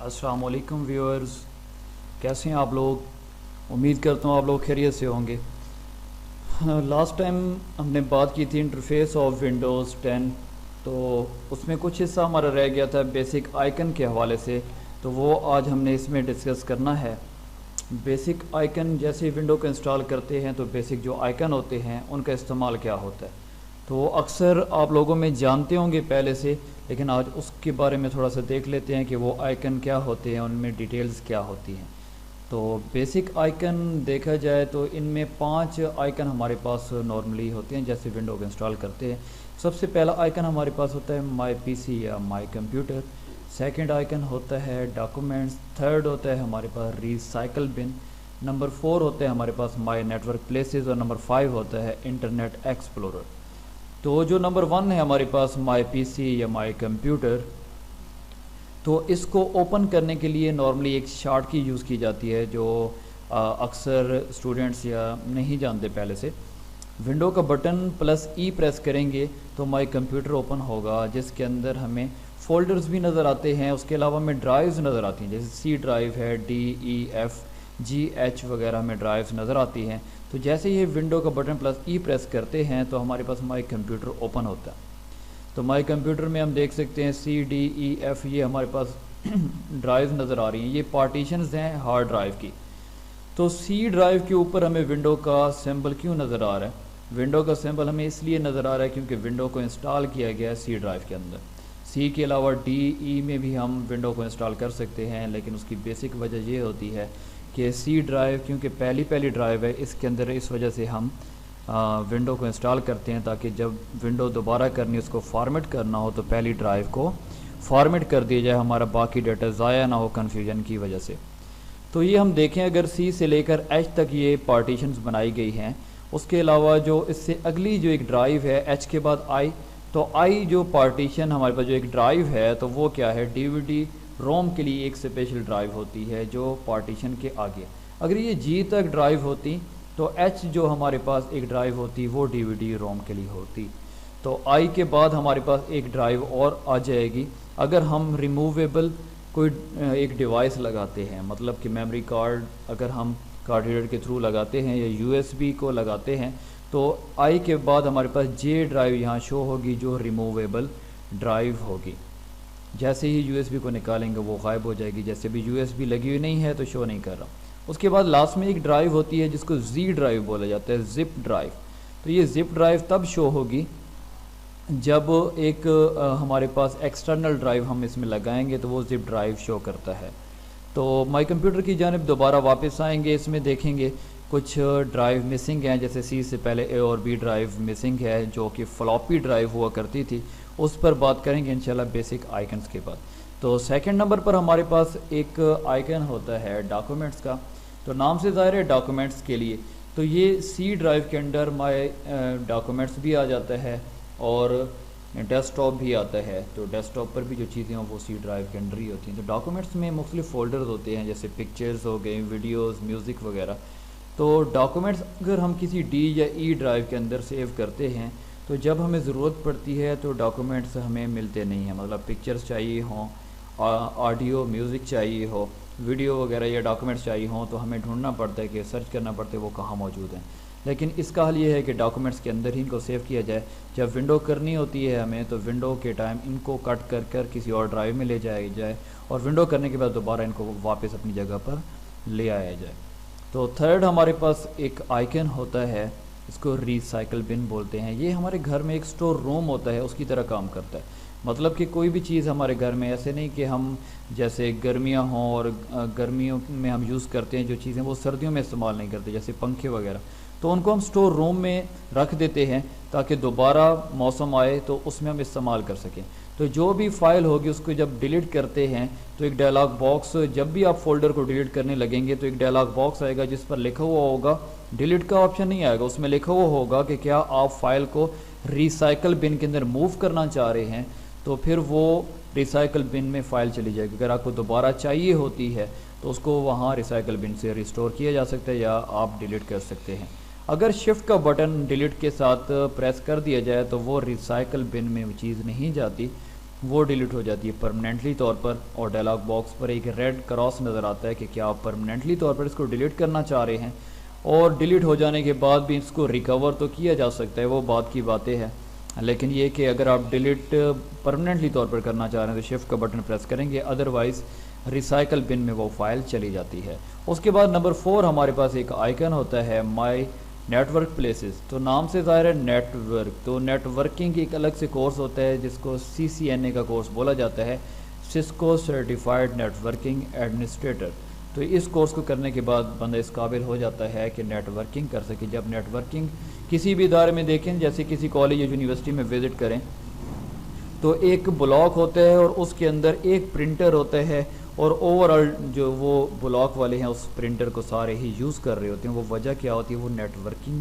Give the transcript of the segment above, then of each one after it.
अस्सलाम वालेकुम व्यूअर्स, कैसे हैं आप लोग। उम्मीद करता हूँ आप लोग खैरियत से होंगे। लास्ट टाइम हमने बात की थी इंटरफेस ऑफ विंडोज़ 10, तो उसमें कुछ हिस्सा हमारा रह गया था बेसिक आइकन के हवाले से, तो वो आज हमने इसमें डिस्कस करना है। बेसिक आइकन जैसे विंडो को इंस्टॉल करते हैं तो बेसिक जो आइकन होते हैं उनका इस्तेमाल क्या होता है, तो अक्सर आप लोगों में जानते होंगे पहले से, लेकिन आज उसके बारे में थोड़ा सा देख लेते हैं कि वो आइकन क्या होते हैं, उनमें डिटेल्स क्या होती हैं। तो बेसिक आइकन देखा जाए तो इनमें 5 आइकन हमारे पास नॉर्मली होते हैं जैसे विंडो को इंस्टॉल करते हैं। सबसे पहला आइकन हमारे पास होता है माई पीसी या माई कंप्यूटर। सेकंड आइकन होता है डॉक्यूमेंट्स। थर्ड होता है हमारे पास रिसाइकल बिन। नंबर 4 होता है हमारे पास माई नेटवर्क प्लेसेस और नंबर 5 होता है इंटरनेट एक्सप्लोरर। तो जो नंबर 1 है हमारे पास माई पीसी या माई कंप्यूटर, तो इसको ओपन करने के लिए नॉर्मली एक शार्ट की यूज़ की जाती है जो अक्सर स्टूडेंट्स या नहीं जानते पहले से। विंडो का बटन प्लस ई प्रेस करेंगे तो माई कंप्यूटर ओपन होगा, जिसके अंदर हमें फ़ोल्डर्स भी नज़र आते हैं, उसके अलावा हमें ड्राइव्स नज़र आती हैं, जैसे सी ड्राइव है, डी ई एफ़ जी एच वगैरह हमें ड्राइव्स नज़र आती हैं। तो जैसे ही विंडो का बटन प्लस ई प्रेस करते हैं तो हमारे पास माई कंप्यूटर ओपन होता है। तो माई कंप्यूटर में हम देख सकते हैं सी डी ई एफ़, ये हमारे पास ड्राइव नज़र आ रही हैं, ये पार्टीशंस हैं हार्ड ड्राइव की। तो सी ड्राइव के ऊपर हमें विंडो का सिंबल क्यों नज़र आ रहा है? विंडो का सिंबल हमें इसलिए नज़र आ रहा है क्योंकि विंडो को इंस्टॉल किया गया है सी ड्राइव के अंदर। सी के अलावा डी ई में भी हम विंडो को इंस्टॉल कर सकते हैं, लेकिन उसकी बेसिक वजह ये होती है कि सी ड्राइव क्योंकि पहली ड्राइव है इसके अंदर, इस वजह से हम विंडो को इंस्टॉल करते हैं ताकि जब विंडो दोबारा करनी उसको फॉर्मेट करना हो तो पहली ड्राइव को फॉर्मेट कर दिया जाए, हमारा बाकी डाटा ज़ाया ना हो कन्फ्यूजन की वजह से। तो ये हम देखें अगर सी से लेकर एच तक ये पार्टीशंस बनाई गई हैं। उसके अलावा जो इससे अगली जो एक ड्राइव है एच के बाद आई, तो आई जो पार्टीशन हमारे पास जो एक ड्राइव है तो वो क्या है, डीवीडी रोम के लिए एक स्पेशल ड्राइव होती है जो पार्टीशन के आगे। अगर ये जी तक ड्राइव होती तो एच जो हमारे पास एक ड्राइव होती वो डीवीडी रोम के लिए होती। तो आई के बाद हमारे पास एक ड्राइव और आ जाएगी अगर हम रिमूवेबल कोई एक डिवाइस लगाते हैं, मतलब कि मेमोरी कार्ड अगर हम कार्ड रीडर के थ्रू लगाते हैं या यूएसबी को लगाते हैं, तो आई के बाद हमारे पास जे ड्राइव यहाँ शो होगी जो रिमूवेबल ड्राइव होगी। जैसे ही यूएसबी को निकालेंगे वो गायब हो जाएगी, जैसे भी यूएसबी लगी हुई नहीं है तो शो नहीं कर रहा। उसके बाद लास्ट में एक ड्राइव होती है जिसको जी ड्राइव बोला जाता है, जिप ड्राइव। तो ये जिप ड्राइव तब शो होगी जब एक हमारे पास एक्सटर्नल ड्राइव हम इसमें लगाएंगे तो वो जिप ड्राइव शो करता है। तो माई कंप्यूटर की जानिब दोबारा वापस आएंगे, इसमें देखेंगे कुछ ड्राइव मिसिंग हैं, जैसे सी से पहले ए और बी ड्राइव मिसिंग है जो कि फ्लॉपी ड्राइव हुआ करती थी, उस पर बात करेंगे इंशाल्लाह बेसिक आइकन्स के बाद। तो सेकंड नंबर पर हमारे पास एक आइकन होता है डॉक्यूमेंट्स का। तो नाम से ज़ाहिर है डॉक्यूमेंट्स के लिए, तो ये सी ड्राइव के अंडर माई डॉक्यूमेंट्स भी आ जाता है और डेस्कटॉप भी आता है। तो डेस्कटॉप पर भी जो चीज़ें हों वो सी ड्राइव के अंडर ही होती हैं। तो डॉक्यूमेंट्स में मुख्तलिफ फ़ोल्डर्स होते हैं जैसे पिक्चर्स हो गए, वीडियोज़, म्यूज़िक वगैरह। तो डॉक्यूमेंट्स अगर हम किसी डी या ई ड्राइव के अंदर सेव करते हैं तो जब हमें ज़रूरत पड़ती है तो डॉक्यूमेंट्स हमें मिलते नहीं हैं, मतलब पिक्चर्स चाहिए हों, ऑडियो म्यूज़िक चाहिए हो, वीडियो वगैरह या डॉक्यूमेंट्स चाहिए हों, तो हमें ढूंढना पड़ता है कि सर्च करना पड़ता है वो कहाँ मौजूद हैं। लेकिन इसका हल ये है कि डॉक्यूमेंट्स के अंदर ही इनको सेव किया जाए। जब विंडो करनी होती है हमें तो विंडो के टाइम इनको कट कर कर किसी और ड्राइव में ले जाया जाए और विंडो करने के बाद दोबारा इनको वापस अपनी जगह पर ले आया जाए। तो थर्ड हमारे पास एक आइकन होता है, इसको रिसाइकल बिन बोलते हैं। ये हमारे घर में एक स्टोर रूम होता है, उसकी तरह काम करता है। मतलब कि कोई भी चीज़ हमारे घर में, ऐसे नहीं कि हम जैसे गर्मियाँ हों और गर्मियों में हम यूज़ करते हैं जो चीज़ें वो सर्दियों में इस्तेमाल नहीं करते, जैसे पंखे वगैरह, तो उनको हम स्टोर रूम में रख देते हैं ताकि दोबारा मौसम आए तो उसमें हम इस्तेमाल कर सकें। तो जो भी फ़ाइल होगी उसको जब डिलीट करते हैं तो एक डायलॉग बॉक्स, जब भी आप फोल्डर को डिलीट करने लगेंगे तो एक डायलॉग बॉक्स आएगा जिस पर लिखा हुआ होगा, डिलीट का ऑप्शन नहीं आएगा, उसमें लिखा हुआ होगा कि क्या आप फाइल को रिसाइकल बिन के अंदर मूव करना चाह रहे हैं, तो फिर वो रिसाइकल बिन में फ़ाइल चली जाएगी। अगर आपको दोबारा चाहिए होती है तो उसको वहाँ रिसाइकल बिन से रिस्टोर किया जा सकता है या आप डिलीट कर सकते हैं। अगर शिफ्ट का बटन डिलीट के साथ प्रेस कर दिया जाए तो वो रिसाइकल बिन में वो चीज़ नहीं जाती, वो डिलीट हो जाती है परमानेंटली तौर पर, और डायलॉग बॉक्स पर एक रेड क्रॉस नज़र आता है कि क्या आप परमानेंटली तौर पर इसको डिलीट करना चाह रहे हैं। और डिलीट हो जाने के बाद भी इसको रिकवर तो किया जा सकता है, वो बात की बातें हैं, लेकिन ये कि अगर आप डिलीट परमानेंटली तौर पर करना चाह रहे हैं तो शिफ्ट का बटन प्रेस करेंगे, अदरवाइज़ रिसाइकल बिन में वो फाइल चली जाती है। उसके बाद नंबर 4 हमारे पास एक आइकन होता है माई नेटवर्क प्लेसेस। तो नाम से ज़ाहिर है नेटवर्क, तो नेटवर्किंग एक अलग से कोर्स होता है जिसको CCNA का कोर्स बोला जाता है, सिस्को सर्टिफाइड नेटवर्किंग एडमिनिस्ट्रेटर। तो इस कोर्स को करने के बाद बंदा इस काबिल हो जाता है कि नेटवर्किंग कर सके। जब नेटवर्किंग किसी भी इदारे में देखें, जैसे किसी कॉलेज या यूनिवर्सिटी में विज़िट करें, तो एक ब्लॉक होता है और उसके अंदर एक प्रिंटर होता है, और ओवरऑल जो वो ब्लॉक वाले हैं उस प्रिंटर को सारे ही यूज़ कर रहे होते हैं। वो वजह क्या होती है, वो नेटवर्किंग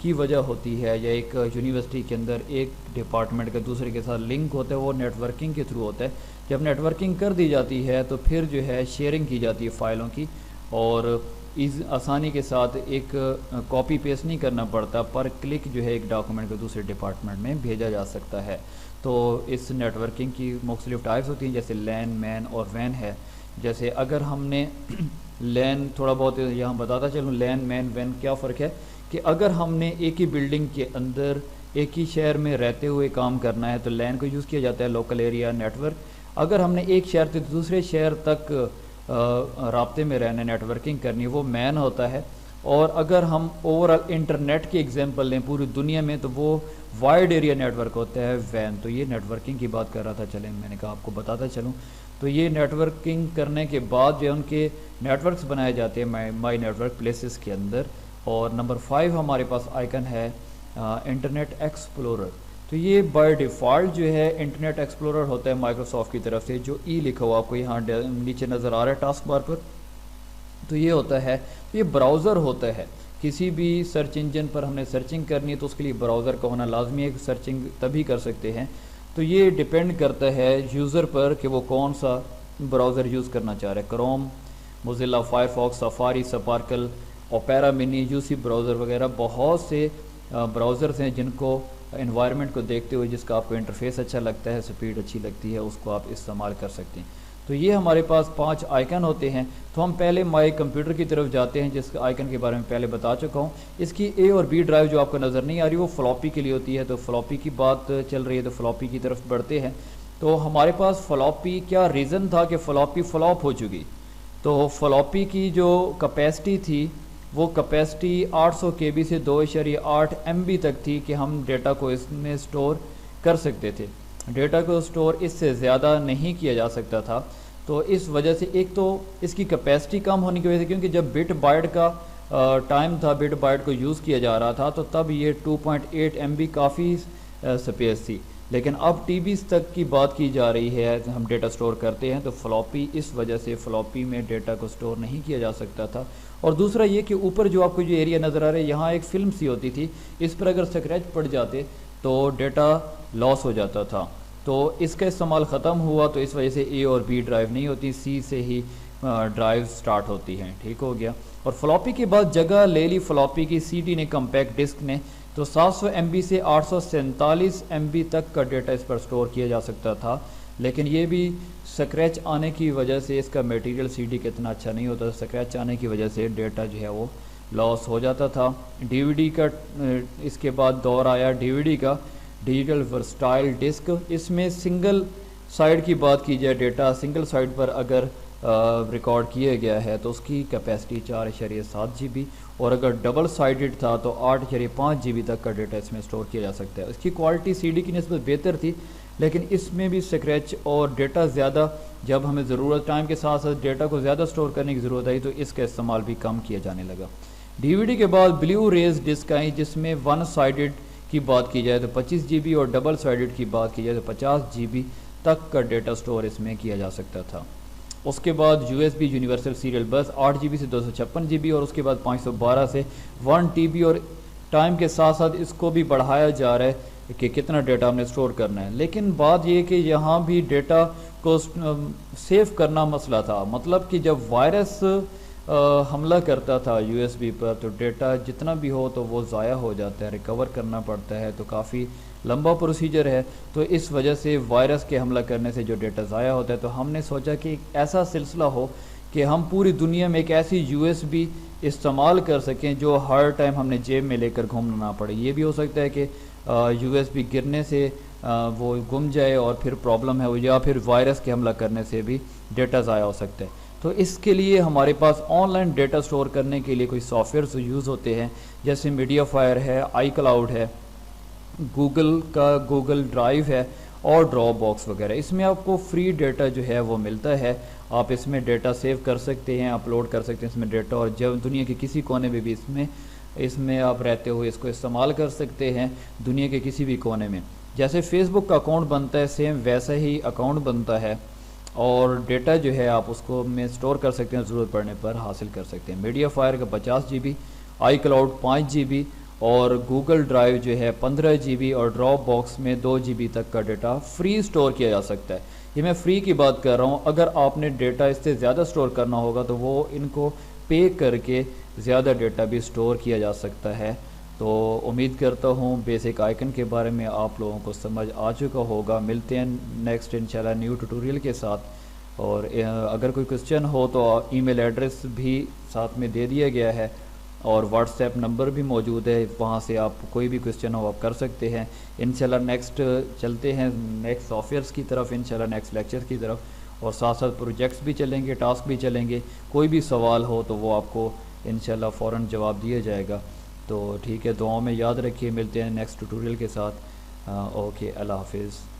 की वजह होती है। या एक यूनिवर्सिटी के अंदर एक डिपार्टमेंट का दूसरे के साथ लिंक होता है, वो नेटवर्किंग के थ्रू होता है। जब नेटवर्किंग कर दी जाती है तो फिर जो है शेयरिंग की जाती है फ़ाइलों की, और इस आसानी के साथ एक कॉपी पेस्ट नहीं करना पड़ता, पर क्लिक जो है एक डॉक्यूमेंट को दूसरे डिपार्टमेंट में भेजा जा सकता है। तो इस नेटवर्किंग की मुख्तलिफ टाइप्स होती हैं, जैसे लैन, मैन और वैन है। जैसे अगर हमने लैन थोड़ा बहुत यहाँ बताता चलूँ, लैन, मैन, वैन क्या फ़र्क है कि अगर हमने एक ही बिल्डिंग के अंदर एक ही शहर में रहते हुए काम करना है तो लैन को यूज़ किया जाता है, लोकल एरिया नेटवर्क। अगर हमने एक शहर से दूसरे शहर तक राब्ते में रहना, नेटवर्किंग करनी, वो मैन होता है। और अगर हम ओवरऑल इंटरनेट की एग्जांपल लें पूरी दुनिया में, तो वो वाइड एरिया नेटवर्क होता है, वैन। तो ये नेटवर्किंग की बात कर रहा था, चलें मैंने कहा आपको बताता चलूँ। तो ये नेटवर्किंग करने के बाद जो उनके नेटवर्क्स बनाए जाते हैं माई नेटवर्क प्लेसेस के अंदर। और नंबर 5 हमारे पास आइकन है इंटरनेट एक्सप्लोरर। तो ये बाय डिफ़ॉल्ट जो है इंटरनेट एक्सप्लोरर होता है माइक्रोसॉफ्ट की तरफ से, जो लिखा हुआ आपको यहाँ नीचे नज़र आ रहा है टास्क बार पर। तो ये होता है, ये ब्राउज़र होता है। किसी भी सर्च इंजन पर हमने सर्चिंग करनी है तो उसके लिए ब्राउज़र का होना लाजमी है, सर्चिंग तभी कर सकते हैं। तो ये डिपेंड करता है यूज़र पर कि वो कौन सा ब्राउज़र यूज़ करना चाह रहे हैं। Chrome, Mozilla Firefox, safari, sparkle, opera mini, UC browser वगैरह बहुत से ब्राउज़र्स हैं जिनको एनवायरनमेंट को देखते हुए, जिसका आपको इंटरफेस अच्छा लगता है, स्पीड अच्छी लगती है, उसको आप इस्तेमाल कर सकते हैं। तो ये हमारे पास 5 आइकन होते हैं। तो हम पहले माई कंप्यूटर की तरफ जाते हैं, जिस आइकन के बारे में पहले बता चुका हूँ। इसकी A और B ड्राइव जो आपको नज़र नहीं आ रही वो फ्लॉपी के लिए होती है, तो फ्लॉपी की बात चल रही है, तो फ्लॉपी की तरफ बढ़ते हैं। तो हमारे पास फ्लॉपी, क्या रीज़न था कि फ़्लॉपी फ्लॉप हो चुकी। तो फ्लॉपी की जो कैपेसिटी थी वो कैपेसिटी 800 KB से 2.8 MB तक थी कि हम डेटा को इसमें स्टोर कर सकते थे। डेटा को स्टोर इससे ज़्यादा नहीं किया जा सकता था। तो इस वजह से एक तो इसकी कैपेसिटी कम होने की वजह से, क्योंकि जब बिट बाइट का टाइम था, बिट बाइट को यूज़ किया जा रहा था, तो तब ये 2.8 MB काफ़ी स्पेस थी। लेकिन अब TBs तक की बात की जा रही है, हम डेटा स्टोर करते हैं, तो फ्लॉपी इस वजह से फ्लॉपी में डेटा को स्टोर नहीं किया जा सकता था। और दूसरा ये कि ऊपर जो आपको जो एरिया नज़र आ रहा है, यहाँ एक फिल्म सी होती थी, इस पर अगर स्क्रैच पड़ जाते तो डेटा लॉस हो जाता था। तो इसका इस्तेमाल ख़त्म हुआ, तो इस वजह से A और B ड्राइव नहीं होती, C से ही ड्राइव स्टार्ट होती हैं। ठीक हो गया। और फ्लॉपी के बाद जगह ले ली फ्लॉपी की CD ने, कम्पैक्ट डिस्क ने। तो 700 MB से 847 MB तक का डेटा इस पर स्टोर किया जा सकता था। लेकिन ये भी स्क्रैच आने की वजह से, इसका मटेरियल CD का इतना अच्छा नहीं होता, स्क्रैच आने की वजह से डेटा जो है वो लॉस हो जाता था। DVD का इसके बाद दौर आया DVD का, डिजिटल वर्सटाइल डिस्क। इसमें सिंगल साइड की बात की जाए, डेटा सिंगल साइड पर अगर रिकॉर्ड किया गया है तो उसकी कैपेसिटी 4.7 GB, और अगर डबल साइडेड था तो 8.5 GB तक का डेटा इसमें स्टोर किया जा सकता है। इसकी क्वालिटी CD की निस्बत बेहतर थी, लेकिन इसमें भी स्क्रैच और डेटा ज़्यादा, जब हमें ज़रूरत टाइम के साथ साथ डेटा को ज़्यादा स्टोर करने की ज़रूरत आई तो इसका इस्तेमाल भी कम किया जाने लगा। DVD के बाद ब्लू रेज डिस्क आई, जिसमें वन साइडेड की बात की जाए तो 25 GB और डबल साइडेड की बात की जाए तो 50 GB तक का डेटा स्टोर इसमें किया जा सकता था। उसके बाद USB यूनिवर्सल सीरियल बस 8 GB से 256 GB, और उसके बाद 512 से 1 TB, और टाइम के साथ साथ इसको भी बढ़ाया जा रहा है कि कितना डेटा हमने स्टोर करना है। लेकिन बात यह कि यहाँ भी डेटा को सेव करना मसला था। मतलब कि जब वायरस हमला करता था USB पर तो डेटा जितना भी हो तो वो ज़ाया हो जाता है, रिकवर करना पड़ता है, तो काफ़ी लंबा प्रोसीजर है, तो इस वजह से वायरस के हमला करने से जो डेटा ज़ाया होता है, तो हमने सोचा कि एक ऐसा सिलसिला हो कि हम पूरी दुनिया में एक ऐसी यूएसबी इस्तेमाल कर सकें जो हर टाइम हमने जेब में लेकर घूमना ना पड़े। ये भी हो सकता है कि यूएसबी गिरने से वो गुम जाए और फिर प्रॉब्लम है, या फिर वायरस के हमला करने से भी डेटा ज़ाया हो सकता है। तो इसके लिए हमारे पास ऑनलाइन डेटा स्टोर करने के लिए कोई सॉफ्टवेयर यूज़ होते हैं, जैसे मीडियाफायर है, iCloud है, गूगल का गूगल ड्राइव है और ड्रॉप बॉक्स वगैरह। इसमें आपको फ्री डेटा जो है वो मिलता है, आप इसमें डेटा सेव कर सकते हैं, अपलोड कर सकते हैं इसमें डेटा, और जब दुनिया के किसी कोने में भी इसमें आप रहते हुए इसको इस्तेमाल कर सकते हैं, दुनिया के किसी भी कोने में। जैसे फेसबुक का अकाउंट बनता है, सेम वैसा ही अकाउंट बनता है, और डेटा जो है आप उसको में स्टोर कर सकते हैं, ज़रूरत पड़ने पर हासिल कर सकते हैं। मीडियाफायर का 50 GB, iCloud 5 GB और गूगल ड्राइव जो है 15 GB, और ड्रॉप बॉक्स में 2 GB तक का डेटा फ्री स्टोर किया जा सकता है। ये मैं फ्री की बात कर रहा हूँ, अगर आपने डेटा इससे ज़्यादा स्टोर करना होगा तो वो इनको पे करके ज़्यादा डेटा भी स्टोर किया जा सकता है। तो उम्मीद करता हूँ बेसिक आइकन के बारे में आप लोगों को समझ आ चुका होगा। मिलते हैं नेक्स्ट इंशाल्लाह न्यू ट्यूटोरियल के साथ, और अगर कोई क्वेश्चन हो तो ईमेल एड्रेस भी साथ में दे दिया गया है, और व्हाट्सएप नंबर भी मौजूद है, वहाँ से आप कोई भी क्वेश्चन हो आप कर सकते हैं। इंशाल्लाह नेक्स्ट चलते हैं नेक्स्ट सॉफ्टवेयर्स की तरफ, इंशाल्लाह नेक्स्ट लेक्चर की तरफ, और साथ साथ प्रोजेक्ट्स भी चलेंगे, टास्क भी चलेंगे। कोई भी सवाल हो तो वो आपको इंशाल्लाह फ़ौरन जवाब दिया जाएगा। तो ठीक है, दुआओं में याद रखिए। मिलते हैं नेक्स्ट ट्यूटोरियल के साथ। ओके, अल्लाह हाफिज़।